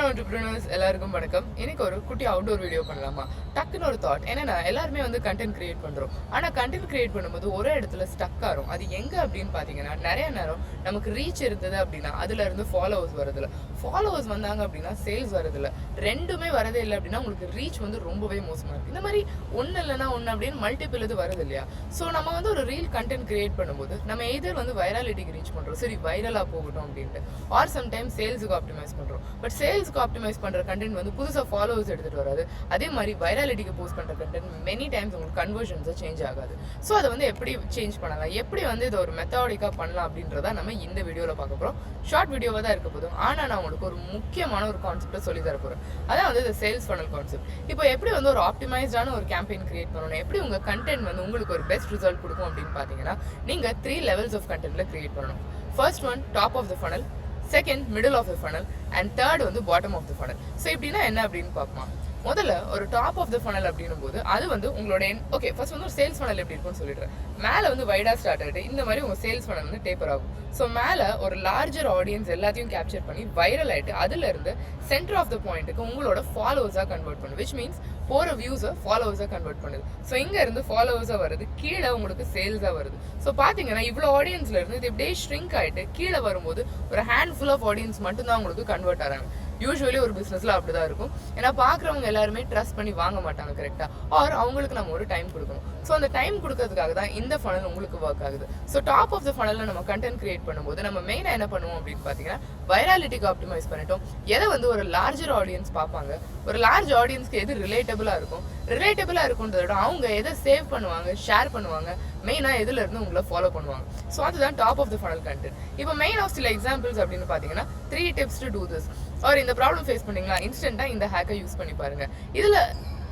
entrepreneurs எல்லாருக்கும் வணக்கம். இன்னைக்கு ஒரு குட்டி அவுட்டோர் வீடியோ பண்ணலாமா? டக்குன்னு ஒரு தாட் என்னன்னா, எல்லாருமே வந்து கண்டென்ட் கிரியேட் பண்றோம். ஆனா கண்டென்ட் கிரியேட் பண்ணும்போது ஒரே இடத்துல ஸ்டக் ஆகும். அது எங்க அப்படின்னு பாத்தீங்கன்னா, நிறைய நேரம் நமக்கு ரீச் இருந்தது அப்படின்னா அதுல இருந்து ஃபாலோவர்ஸ் வரதில்ல. ஃபாலோவர்ஸ் வந்தாங்க அப்படின்னா சேல்ஸ் வரதில்ல. ரெண்டுமே வரதே இல்லை அப்படின்னா உங்களுக்கு ரீச் வந்து ரொம்பவே மோசமா இருக்கு. இந்த மாதிரி ஒன்னு இல்லைன்னா ஒன்னு அப்படின்னு மல்டிபிள் இது வருது இல்லையா? ஸோ நம்ம வந்து ஒரு ரீல் கண்டென்ட் கிரியேட் பண்ணும்போது நம்ம எதர் வந்து வைராலிட்டிக்கு ரீச் பண்றோம், சரி வைரலா போகட்டும் அப்படின்ட்டு, ஆர் சம்டைம் சேல்ஸுக்கு ஆப்டிமைஸ் பண்றோம். பட் சேல்ஸ்க்கு ஆப்டிமைஸ் பண்ற கண்டென்ட் வந்து புதுசா ஃபாலோவர்ஸ் எடுத்துட்டு வராது. அதே மாதிரி வைராலிட்டிக்கு போஸ்ட் பண்ற கண்டென்ட் மெனி டைம்ஸ் உங்களுக்கு கன்வர்ஷன்ஸ் சேஞ்ச் ஆகாது. ஸோ அதை வந்து எப்படி சேஞ்ச் பண்ணலாம், எப்படி வந்து இதை ஒரு மெத்தடாடிக்கா பண்ணலாம் அப்படின்றத நம்ம இந்த வீடியோல பார்க்க போறோம். ஷார்ட் வீடியோவா தான் இருக்க போதும். ஆனா நான் உங்களுக்கு ஒரு முக்கியமான ஒரு கான்செப்டை சொல்லி தர போறேன். அதான் வந்து இந்த சேல்ஸ் ஃபனல் கான்செப்ட். இப்போ எப்படி வந்து ஒரு ஆப்டிமைஸ்டான ஒரு கேம்பெயின் கிரியேட் பண்ணணும், எப்படி உங்க கண்டென்ட் வந்து உங்களுக்கு ஒரு பெஸ்ட் ரிசல்ட் கொடுக்கும் அப்படின்னு பாத்தீங்கன்னா, நீங்க 3 levels ஆஃப் கண்டென்ட்ல கிரியேட் பண்ணணும். First one top of the funnel, second middle of the funnel, and third வந்து bottom of the funnel. So இப்படின்னா என்ன அப்படின்னு பார்ப்போம். முதல்ல ஒரு டாப் ஆஃப் த ஃபனல் அப்படின்னும் போது அது வந்து உங்களோட ஓகே ஃபர்ஸ்ட் வந்து ஒரு சேல்ஸ் ஃபனல் எப்படி இருக்கும்னு சொல்லிடுறேன். மேலே வந்து வைடா ஸ்டார்ட் ஆகிட்டு இந்த மாதிரி உங்க சேல்ஸ் ஃபனல் வந்து டேப்பர் ஆகும். ஸோ மேலே ஒரு லார்ஜர் ஆடியன்ஸ் எல்லாத்தையும் கேப்சர் பண்ணி வைரல் ஆகிட்டு அதுல இருந்து சென்டர் ஆஃப் த பாயிண்ட்டுக்கு உங்களோட ஃபாலோவர்ஸாக கன்வெர்ட் பண்ணும். விச் மீன்ஸ் போகிற வியூஸை ஃபாலோவர்ஸாக கன்வெர்ட் பண்ணுது. ஸோ இங்கே இருந்து ஃபாலோவர்ஸாக வருது, கீழே உங்களுக்கு சேல்ஸாக வருது. ஸோ பார்த்தீங்கன்னா இவ்வளோ ஆடியன்ஸ்ல இருந்து இது இப்படியே ஷ்ரிங்க் ஆகிட்டு கீழே வரும்போது ஒரு ஹேண்ட்ஃபுல் ஆஃப் ஆடியன்ஸ் மட்டும்தான் உங்களுக்கு கன்வெர்ட் ஆகிறாங்க. யூஸ்வலி ஒரு பிஸ்னஸ்ல அப்படிதான் இருக்கும். ஏன்னா பாக்குறவங்க எல்லாருமே ட்ரஸ்ட் பண்ணி வாங்க மாட்டாங்க கரெக்டா, ஆர் அவங்களுக்கு நம்ம ஒரு டைம் கொடுக்கணும். ஸோ அந்த டைம் கொடுக்கறதுக்காக தான் இந்த ஃபனல் உங்களுக்கு ஒர்க் ஆகுது. ஸோ டாப் ஆஃப் த ஃபனல்ல நம்ம கண்டென்ட் கிரியேட் பண்ணும்போது நம்ம மெயினா என்ன பண்ணுவோம் அப்படின்னு பாத்தீங்கன்னா, வைராலிட்டிக்கு ஆப்டிமைஸ் பண்ணிட்டோம். எதை வந்து ஒரு லார்ஜர் ஆடியன்ஸ் பார்ப்பாங்க, ஒரு லார்ஜ் ஆடியன்ஸ்க்கு எது ரிலேட்டபிளா இருக்கும், ரிலேட்டபிளா இருக்குன்றத விட அவங்க எதை சேவ் பண்ணுவாங்க, ஷேர் பண்ணுவாங்க, மெயினா எதுல இருந்து உங்களை ஃபாலோ பண்ணுவாங்க. ஸோ அதுதான் top of the funnel content. இப்போ மெயின் ஆஃப் சில எக்ஸாம்பிள்ஸ் அப்படின்னு பாத்தீங்கன்னா, 3 tips to do this, or இந்த ப்ராப்ளம் ஃபேஸ் பண்ணீங்களா, இன்ஸ்டன்டா இந்த ஹேக்கை யூஸ் பண்ணி பாருங்க. இதுல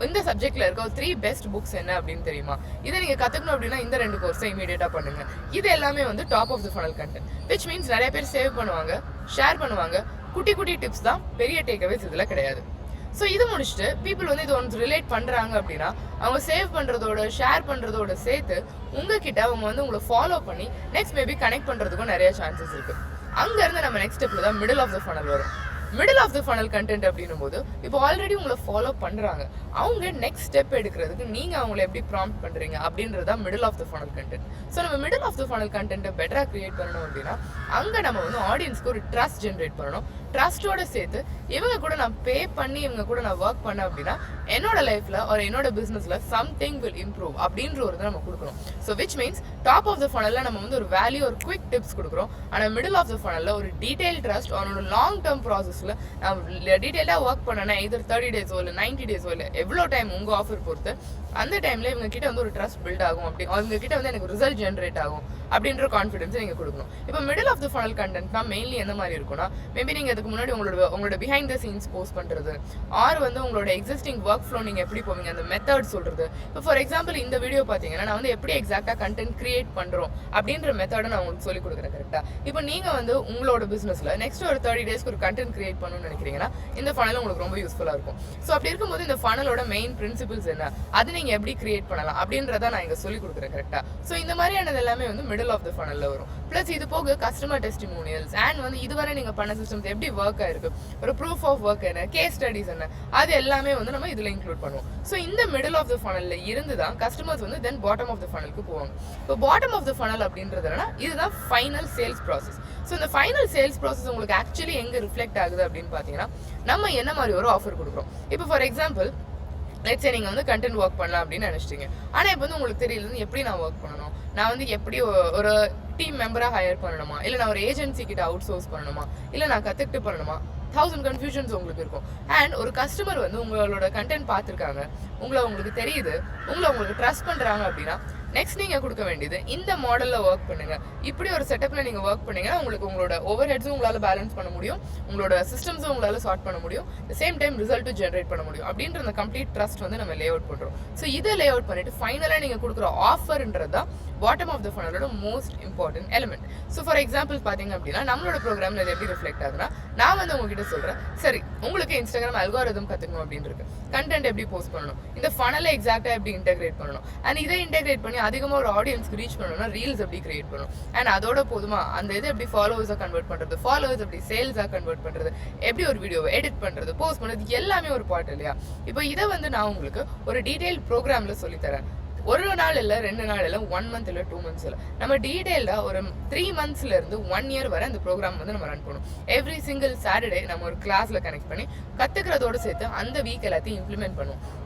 இந்த சப்ஜெக்ட்ல இருக்க 3 பெஸ்ட் புக்ஸ் என்ன அப்படின்னு தெரியுமா? இதை நீங்க கத்துக்கணும் அப்படின்னா இந்த 2 கோர்ஸை இமீடியட்டா பண்ணுங்க. இது எல்லாமே வந்து top of the funnel content. Which means நிறைய பேர் சேவ் பண்ணுவாங்க, ஷேர் பண்ணுவாங்க. குட்டி குட்டி டிப்ஸ் தான், பெரிய டேக்அவேஸ் இதுல கிடையாது. ஸோ இது முடிச்சுட்டு பீப்புள் வந்து இது ஒன்று ரிலேட் பண்ணுறாங்க அப்படின்னா அவங்க சேவ் பண்ணுறதோட ஷேர் பண்ணுறதோட சேர்த்து உங்ககிட்ட அவங்க வந்து உங்களை ஃபாலோ பண்ணி நெக்ஸ்ட் மேபி கனெக்ட் பண்ணுறதுக்கும் நிறைய சான்சஸ் இருக்குது. அங்கேருந்து நம்ம நெக்ஸ்ட் ஸ்டெப்பில் தான் மிடில் ஆஃப் த ஃபனல் வரும். Middle of the funnel content அப்படின்னும் போது இப்போ ஆல்ரெடி உங்களை ஃபாலோ பண்ணுறாங்க, அவங்க நெக்ஸ்ட் ஸ்டெப் எடுக்கிறதுக்கு நீங்கள் அவங்களை எப்படி ப்ராம்ப்ட் பண்ணுறீங்க அப்படின்றது தான் middle of the funnel content. So நம்ம மிடில் ஆஃப் த ஃபனல் கண்டென்ட்டை பெட்டராக கிரியேட் பண்ணணும் அப்படின்னா அங்கே நம்ம வந்து ஆடியன்ஸ்க்கு ஒரு ட்ரஸ்ட் ஜென்ரேட் பண்ணணும். ட்ரஸ்டோட சேர்த்து இவங்க கூட நான் பே பண்ணி இவங்க கூட நான் ஒர்க் பண்ணேன் அப்படின்னா என்னோட லைஃப்ல ஒரு என்னோட பிசினஸ்ல சம்திங் வில் இம்ப்ரூவ் அப்படின்ற ஒரு இதை நம்ம கொடுக்கணும். So which means top of the ஃபனல்ல நம்ம வந்து ஒரு வேல்யூ, ஒரு குவிக் டிப்ஸ் கொடுக்குறோம். ஆனால் மிடில் ஆஃப் த ஃபனல்ல ஒரு டீடைல் ட்ரஸ்ட், அவனோட லாங் டேர்ம் ப்ராசஸ்ல நான் டீடைல்டாக ஒர்க் பண்ணேன்னா இதர் 30 டேஸோ இல்லை 90 டேஸோ இல்லை எவ்வளோ டைம் உங்க ஆஃபர் பொறுத்து அந்த டைம்ல இவங்க கிட்ட வந்து ஒரு ட்ரஸ்ட் பில்ட் ஆகும், அப்படி அவங்க கிட்ட வந்து எனக்கு ரிசல்ட் ஜென்ரேட் ஆகும் அப்படின்ற கான்ஃபிடன்ஸ் நீங்க கொடுக்கணும். இப்போ மிடில் ஆஃப் த ஃபனல் கண்டென்ட்னா மெயின்லி எந்த மாதிரி இருக்கும்னா, மேபி நீங்க அதுக்கு முன்னாடி உங்களோட பிஹைண்ட் த சீன்ஸ் போஸ்ட் பண்றது, ஆர் வந்து உங்களோட எக்ஸிஸ்டிங் ஒர்க் ஃப்ளோ நீங்க எப்படி போவீங்க அந்த மெத்தட் சொல்றது. இப்போ ஃபார் எக்ஸாம்பிள் இந்த வீடியோ பாத்தீங்கன்னா நான் வந்து எப்படி எக்ஸாக்டா கண்டென்ட் கிரியேட் பண்றோம் அப்படின்ற மெத்தடை நான் உங்களுக்கு சொல்லி கொடுக்குறேன் கரெக்டா. இப்போ நீங்க வந்து உங்களோட பிசினஸ்ல நெக்ஸ்ட் ஒரு 30 டேஸ்க்கு ஒரு கண்டென்ட் கிரியேட் பண்ணணும்னு நினைக்கிறீங்கன்னா இந்த ஃபனல் உங்களுக்கு ரொம்ப யூஸ்ஃபுல்லா இருக்கும். ஸோ அப்படி இருக்கும்போது இந்த ஃபனலோட மெயின் பிரின்சிபிள்ஸ் என்ன, அது நீங்க எப்படி கிரியேட் பண்ணலாம் அப்படின்றத நான் இங்க சொல்லி கொடுக்குறேன் கரெக்டா. ஸோ இந்த மாதிரியானது எல்லாமே வந்து மிடில் ஆஃப் த ஃபனல்ல வரும். பிளஸ் இது போக கஸ்டமர் டெஸ்டிமோனியல்ஸ் அண்ட் வந்து இதுவரை நீங்க பண்ண சிஸ்டம்ஸ் எப்படி ஒர்க் ஆயிருக்கு, ஒரு ப்ரூஃப் ஆஃப் ஒர்க் என்ன, கேஸ் ஸ்டடிஸ் என்ன, அது எல்லாமே வந்து நம்ம இதுல இன்க்ளூட் பண்ணுவோம். ஸோ இந்த மிடில் ஆஃப் த ஃபனல்ல இருந்து தான் கஸ்டமர்ஸ் வந்து தென் பாட்டம் ஆஃப் த ஃபனலுக்கு போவாங்க. இப்போ பாட்டம் ஆஃப் த ஃபனல் அப்படின்றது என்னன்னா இதுதான் ஃபைனல் சேல்ஸ் ப்ராசஸ். ஸோ இந்த ஃபைனல் சேல்ஸ் ப்ராசஸ் உங்களுக்கு ஆக்சுவலி எங்க ரிஃப்ளெக்ட் ஆகுது அப்படின்னு பாத்தீங்கன்னா நம்ம என்ன மாதிரி ஒரு ஆஃபர் கொடுக்குறோம். இப்போ ஃபார் எக்ஸாம்பிள் லெட்ஸ் சே நீங்க வந்து கண்டென்ட் ஒர்க் பண்ணலாம் அப்படின்னு நினைச்சிட்டீங்க. ஆனா இப்போ வந்து உங்களுக்கு தெரியல எப்படி நான் ஒர்க் பண்ணணும், நான் வந்து எப்படி ஒரு டீம் மெம்பரா ஹையர் பண்ணணுமா, இல்ல நான் ஒரு ஏஜென்சி கிட்ட அவுட் சோர்ஸ் பண்ணணுமா, இல்ல நான் கத்துக்கிட்டு பண்ணணுமா, 1000 கன்ஃபியூஷன்ஸ் உங்களுக்கு இருக்கும். அண்ட் ஒரு கஸ்டமர் வந்து உங்களோட கண்டென்ட் பார்த்துருக்காங்க, உங்களுக்கு தெரியுது, உங்களுக்கு ட்ரஸ்ட் பண்றாங்க அப்படின்னா நெக்ஸ்ட் நீங்க கொடுக்க வேண்டியது இந்த மாடல்ல ஒர்க் பண்ணுங்க. இப்படி ஒரு செட்டப்ல நீங்க ஒர்க் பண்ணீங்கன்னா உங்களுக்கு உங்களோட ஓவர் ஹெட்ஸும் உங்களால பேலன்ஸ் பண்ண முடியும், உங்களோட சிஸ்டம்ஸும் உங்களால சார்ட் பண்ண முடியும், சேம் டைம் ரிசல்ட்டும் ஜென்ரேட் பண்ண முடியும் அப்படின்ற அந்த கம்ப்ளீட் ட்ரஸ்ட் வந்து நம்ம லே அவுட் பண்றோம். ஸோ இதை லே அவுட் பண்ணிட்டு ஃபைனலா நீங்க கொடுக்குற ஆஃபர்ன்றது தான் பாட்டம் ஆஃப் த ஃபனலோட most important element. So for example பார்த்தீங்க அப்படின்னா நம்மளோட ப்ரோக்ராமில் இது எப்படி ரிஃப்ளெக்ட் ஆகுதுன்னா, நான் வந்து உங்ககிட்ட சொல்கிறேன், சரி உங்களுக்கு இன்ஸ்டாகிராம் அல்காரிதம் கற்றுக்கணும் அப்படின்னு இருக்கு, கண்டென்ட் எப்படி போஸ்ட் பண்ணணும், இந்த ஃபனலை எக்ஸாக்டாக எப்படி இன்டெகிரேட் பண்ணணும், அண்ட் இதை இன்டெகிரேட் பண்ணி அதிகமாக ஒரு ஆடியன்ஸ்க்கு ரீச் பண்ணணும்னா ரீல்ஸ் எப்படி கிரியேட் பண்ணணும், அண்ட் அதோட போதுமா அந்த இது எப்படி ஃபாலோவர்ஸாக கன்வெர்ட் பண்ணுறது, ஃபாலோவர்ஸ் எப்படி சேல்ஸாக கன்வெர்ட் பண்ணுறது, எப்படி ஒரு வீடியோவை எடிட் பண்ணுறது, போஸ்ட் பண்ணுறது, எல்லாமே ஒரு பார்ட் இல்லையா. இப்போ இதை வந்து நான் உங்களுக்கு ஒரு டீடைல் ப்ரோக்ராமில் சொல்லித்தரேன். ஒரு நாள் இல்லை, 2 நாள் இல்லை, 1 month இல்லை, 2 months இல்லை, நம்ம டீட்டெயிலாக ஒரு 3 monthsலேருந்து 1 year வரை அந்த ப்ரோக்ராம் வந்து நம்ம ரன் பண்ணுவோம். எவ்ரி சிங்கிள் சாட்டர்டே நம்ம ஒரு கிளாஸில் கனெக்ட் பண்ணி கற்றுக்கிறதோடு சேர்த்து அந்த வீக் எல்லாத்தையும்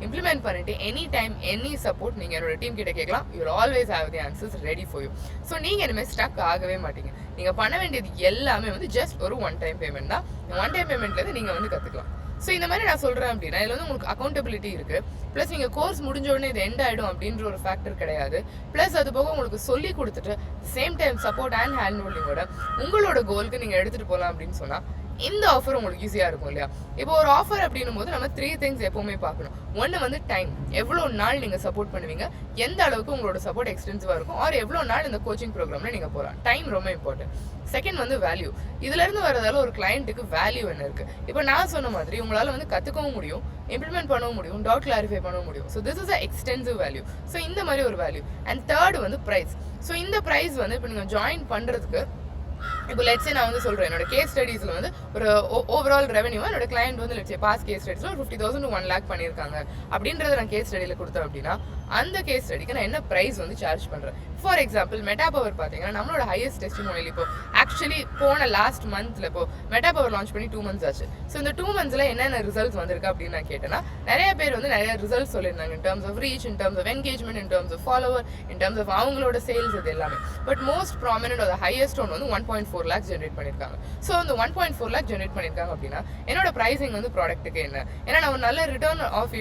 இம்ப்ளிமெண்ட் பண்ணிட்டு எனி டைம் எனி சப்போர்ட் நீங்கள் என்னோட டீம் கிட்ட கேட்கலாம். You will always have the answers ready for you. So நீங்கள் இனிமேல் ஸ்டக் ஆகவே மாட்டீங்க. நீங்கள் பண்ண வேண்டியது எல்லாமே வந்து ஜஸ்ட் ஒரு ஒன் டைம் பேமெண்ட் தான். ஒன் டைம் பேமெண்ட்லேருந்து நீங்கள் வந்து கற்றுக்கலாம். ஸோ இந்த மாதிரி நான் சொல்கிறேன் அப்படின்னா இதில் வந்து உங்களுக்கு அக்கௌண்டபிலிட்டி இருக்குது. ப்ளஸ் நீங்கள் கோர்ஸ் முடிஞ்ச உடனே இது எண்ட் ஆகிடும் அப்படின்ற ஒரு ஃபேக்டர் கிடையாது. ப்ளஸ் அது போக உங்களுக்கு சொல்லி கொடுத்துட்டு same time support and hand ஹோல்டிங்கோட உங்களோட கோலுக்கு நீங்கள் எடுத்துகிட்டு போகலாம் அப்படின்னு சொன்னால் இந்த ஆஃபர் உங்களுக்கு ஈஸியாக இருக்கும் இல்லையா. இப்போ ஒரு ஆஃபர் அப்படின்னும் போது நம்ம 3 things எப்போவுமே பார்க்கணும். ஒன்று வந்து டைம், எவ்வளோ நாள் நீங்கள் சப்போர்ட் பண்ணுவீங்க, எந்த அளவுக்கு உங்களோட சப்போர்ட் எக்ஸ்டென்சிவாக இருக்கும், ஆர் எவ்வளோ நாள் இந்த கோச்சிங் ப்ரோக்ராமில் நீங்கள் போகலாம். டைம் ரொம்ப இம்பார்ட்டன்ட். செகண்ட் வந்து வேல்யூ. இதுலேருந்து வரதால ஒரு கிளைண்ட்டுக்கு வேல்யூ என்ன இருக்குது. இப்போ நான் சொன்ன மாதிரி உங்களால் வந்து கற்றுக்கவும் முடியும், இம்ப்ளிமெண்ட் பண்ணவும் முடியும், டவுட் கிளாரிஃபை பண்ணவும் முடியும். So this is a extensive value. So இந்த மாதிரி ஒரு வேல்யூ. அண்ட் தேர்ட் வந்து ப்ரைஸ். ஸோ இந்த ப்ரைஸ் வந்து இப்போ நீங்கள் ஜாயின் பண்ணுறதுக்கு இப்போ லெட்ஸே நான் வந்து சொல்கிறேன், என்னோட கேஸ் ஸ்டடீஸில் வந்து ஒரு ஓவரால் ரெவன்யூ என்னோட கிளைண்ட் வந்து லெட்ஸே பாஸ் கேஸ் ஸ்டடீஸில் ஒரு 50,000 to 1 lakh பண்ணியிருக்காங்க அப்படின்றத நான் கேஸ் ஸ்டடியில் கொடுத்தேன் அப்படின்னா அந்த கேஸ் ஸ்டடிக்கு நான் என்ன ப்ரைஸ் வந்து சார்ஜ் பண்ணுறேன். ஃபார் எக்ஸாம்பிள் மெட்டா பவர் பார்த்தீங்கன்னா நம்மளோட ஹையஸ்ட் டெஸ்டிமோனியல் இப்போ ஆக்சுவலி போன லாஸ்ட் மந்த்தில் இப்போ மெட்டா பவர் லான்ச் பண்ணி 2 months ஆச்சு. ஸோ இந்த 2 monthsல என்னென்ன ரிசல்ட்ஸ் வந்திருக்கு அப்படின்னு நான் கேட்டேன்னா நிறைய பேர் வந்து நிறைய ரிசல்ட்ஸ் சொல்லியிருந்தாங்க. In terms of reach, in terms of engagement, in terms of follower, in terms of அவங்களோட சேல்ஸ், இது எல்லாமே. பட் மோஸ்ட் ப்ராமினன்ட் ஒரு ஹையஸ்ட் ஒன் வந்து 1.4 lakhs ஜென்ரேட் பண்ணியிருக்காங்க. ஸோ அந்த 1.4 lakh ஜென்ரேட் பண்ணியிருக்காங்க அப்படின்னா என்னோட ப்ரைசிங் வந்து ப்ராடக்ட்டுக்கு என்ன, ஏன்னா நான் ஒரு நல்ல ரிட்டர்ன் ஆஃப்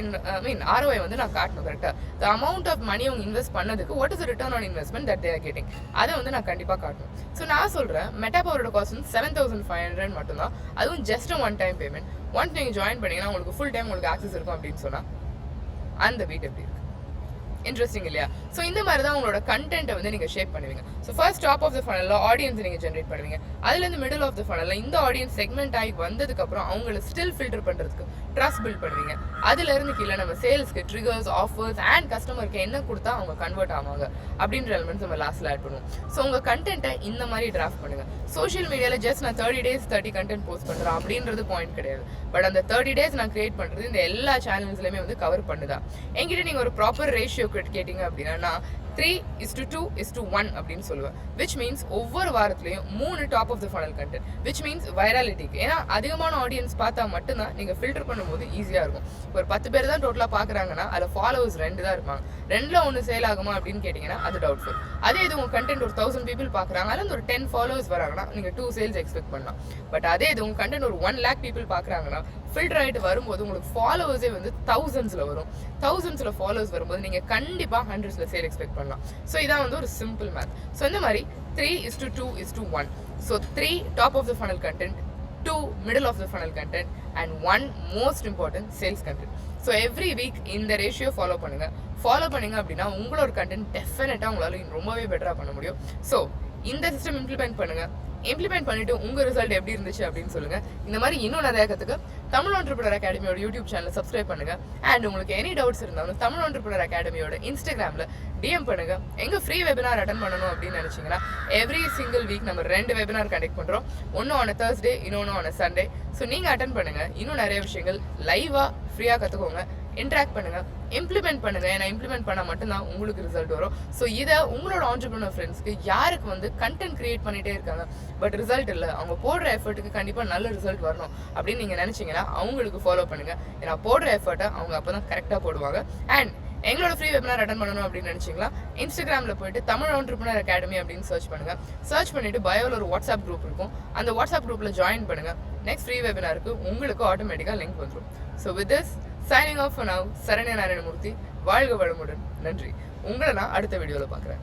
ROI வந்து நான் காட்டணும் கரெக்டாக. த அமௌண்ட் ஆஃப் மணி அவங்க இன்வெஸ்ட் பண்ணதுக்கு what is return on investment that they are getting, அதை வந்து நான் கண்டிப்பாக காட்டணும். ஸோ நான் சொல்கிறேன் மெட்டா பவரோட காஸ்ட் வந்து 7,500 மட்டும்தான். அதுவும் just one time payment. Once நீங்கள் ஜாயின் பண்ணீங்கன்னா உங்களுக்கு ஃபுல் டைம் உங்களுக்கு ஆக்சஸ் இருக்கும் அப்படின்னு சொன்னால் அந்த வீட் எப்படி இருக்கு, இன்ட்ரெஸ்டிங் இல்லையா. ஸோ இந்த மாதிரி தான் உங்களோட கண்டென்ட்டை வந்து நீங்கள் ஷேப் பண்ணுவீங்க. So first top of the ஃபனலில் ஆடியன்ஸ் நீங்கள் ஜென்ரேட் பண்ணுவீங்க. அதுலேருந்து மிடில் ஆஃப் த ஃபனலில் இந்த ஆடியன்ஸ் செக்மெண்ட் ஆகி வந்ததுக்கப்புறம் அவங்கள ஸ்டில் ஃபில்டர் பண்ணுறதுக்கு ட்ரஸ்ட் பில்ட் பண்ணுவீங்க. அதுலேருந்து கீழே நம்ம சேல்ஸ்க்கு ட்ரிகர்ஸ், ஆஃபர்ஸ் அண்ட் கஸ்டமருக்கு என்ன கொடுத்தா அவங்க கன்வெர்ட் ஆவாங்க அப்படின்ற எலிமெண்ட்ஸ் நம்ம லாஸ்ட்டில் ஆட் பண்ணுவோம். ஸோ உங்கள் கண்டென்ட்டை இந்த மாதிரி டிராஃப்ட் பண்ணுங்கள். சோஷியல் மீடியாவில் ஜஸ்ட் நான் 30 days 30 கண்டென்ட் போஸ்ட் பண்ணுறேன் அப்படின்றது பாயிண்ட் கிடையாது. பட் அந்த 30 days நான் கிரியேட் பண்ணுறது இந்த எல்லா சேனல்ஸ்லையுமே வந்து கவர் பண்ணுதா. என்கிட்ட நீங்கள் ஒரு ப்ராப்பர் ரேஷியோ கேட்டிங்க அப்படின்னா நான் 3:2:1 அப்படின்னு சொல்லுவேன். விச் மீன்ஸ் ஒவ்வொரு வாரத்துலையும் 3 top of the funnel content, which means வைராலிட்டிக்கு. ஏன்னா அதிகமான ஆடியன்ஸ் பார்த்தா மட்டும்தான் நீங்கள் ஃபில்டர் பண்ணும்போது ஈஸியாக இருக்கும். ஒரு 10 பேர் தான் டோட்டலாக பார்க்குறாங்கன்னா அதில் ஃபாலோவர்ஸ் 2 தான் இருப்பாங்க. 2ல் 1 சேல் ஆகுமா அப்படின்னு கேட்டிங்கன்னா அது டவுட்ஃபுல். அதே இது உங்கள் கண்டென்ட் ஒரு 1000 people பார்க்குறாங்க, அதில் ஒரு 10 followers வராங்கன்னா நீங்கள் 2 sales எக்ஸ்பெக்ட் பண்ணலாம். பட் அதே இது உங்கள் கண்டென்ட் ஒரு 1 lakh people பார்க்குறாங்கன்னா ஃபில்டர் ஆகிட்டு வரும்போது உங்களுக்கு ஃபாலோவர்ஸே வந்து thousandsல வரும். thousandsல ஃபாலோவர்ஸ் வரும்போது நீங்கள் கண்டிப்பாக 100sல சேல் எக்ஸ்பெக்ட் பண்ணலாம். ஸோ இதான் வந்து ஒரு சிம்பிள் மேத். ஸோ இந்த மாதிரி 3:2:1. So 3 top of the funnel content, 2 middle of the funnel content and 1 most important sales content. So every week இந்த ரேஷியோ ஃபாலோ பண்ணுங்க அப்படின்னா உங்களோட கண்டென்ட் டெஃபினட்டாக உங்களால் ரொம்பவே பெட்டராக பண்ண முடியும். ஸோ இந்த சிஸ்டம் இம்ப்ளிமெண்ட் பண்ணிட்டு உங்க ரிசல்ட் எப்படி இருந்துச்சு அப்படின்னு சொல்லுங்க. இந்த மாதிரி இன்னும் நிறைய கத்துக்க தமிழ் ஆண்டர்பிரினர் அகாடமியோட யூடியூப் சேனலை சப்ஸ்கிரைப் பண்ணுங்க. அண்ட் உங்களுக்கு எனி டவுட்ஸ் இருந்தாலும் தமிழ் ஆண்டர்பிரினர் அகாடமியோட இன்ஸ்டாகிராம்ல DM பண்ணுங்க. எங்க ஃப்ரீ வெபினார் அட்டன் பண்ணணும் அப்படின்னு நினைச்சீங்கன்னா எவ்ரி சிங்கிள் வீக் நம்ம 2 வெபினார் கண்டக்ட் பண்றோம். ஒன்னு ஆன் Thursday, இன்னொன்னு ஆன் Sunday. ஸோ நீங்க அட்டன் பண்ணுங்க. இன்னும் நிறைய விஷயங்கள் லைவா ஃப்ரீயா கத்துக்கோங்க. இன்ட்ராக்ட் பண்ணுங்க, இம்ப்ளிமெண்ட் பண்ணுங்க. ஏன்னா இம்ப்ளிமெண்ட் பண்ணால் மட்டும்தான் உங்களுக்கு ரிசல்ட் வரும். ஸோ இதை உங்களோட ஆண்டர்பிரினர் ஃப்ரெண்ட்ஸ்க்கு யாருக்கு வந்து கண்டென்ட் கிரியேட் பண்ணிட்டே இருக்காங்க பட் ரிசல்ட் இல்லை, அவங்க போடுற எஃபர்ட்டுக்கு கண்டிப்பாக நல்ல ரிசல்ட் வரணும் அப்படின்னு நீங்கள் நினச்சிங்கன்னா அவங்களுக்கு ஃபாலோ பண்ணுங்க. ஏன்னா போடுற எஃபர்ட்டை அவங்க அப்போ தான் கரெக்டாக போடுவாங்க. அண்ட் எங்களோட ஃப்ரீ வெபினார் அட்டன் பண்ணணும் அப்படின்னு நினைச்சீங்களா இன்ஸ்டாகிராமில் போயிட்டு தமிழ் ஆண்டர்பிரினர் அகாடமி அப்படின்னு சர்ச் பண்ணுங்க. சர்ச் பண்ணிட்டு பயோவில் ஒரு வாட்ஸ்அப் குரூப் இருக்கும். அந்த வாட்ஸ்அப் குரூப்பில் ஜாயின் பண்ணுங்க. நெக்ஸ்ட் ஃப்ரீ வெபினாருக்கு உங்களுக்கு ஆட்டோமேட்டிக்காக லிங்க் வந்துடும். So with this signing off for now, Saranya Narayanamurthy. வாழ்க வளமுடன். நன்றி. உங்களை நான் அடுத்த வீடியோவில் பார்க்குறேன்.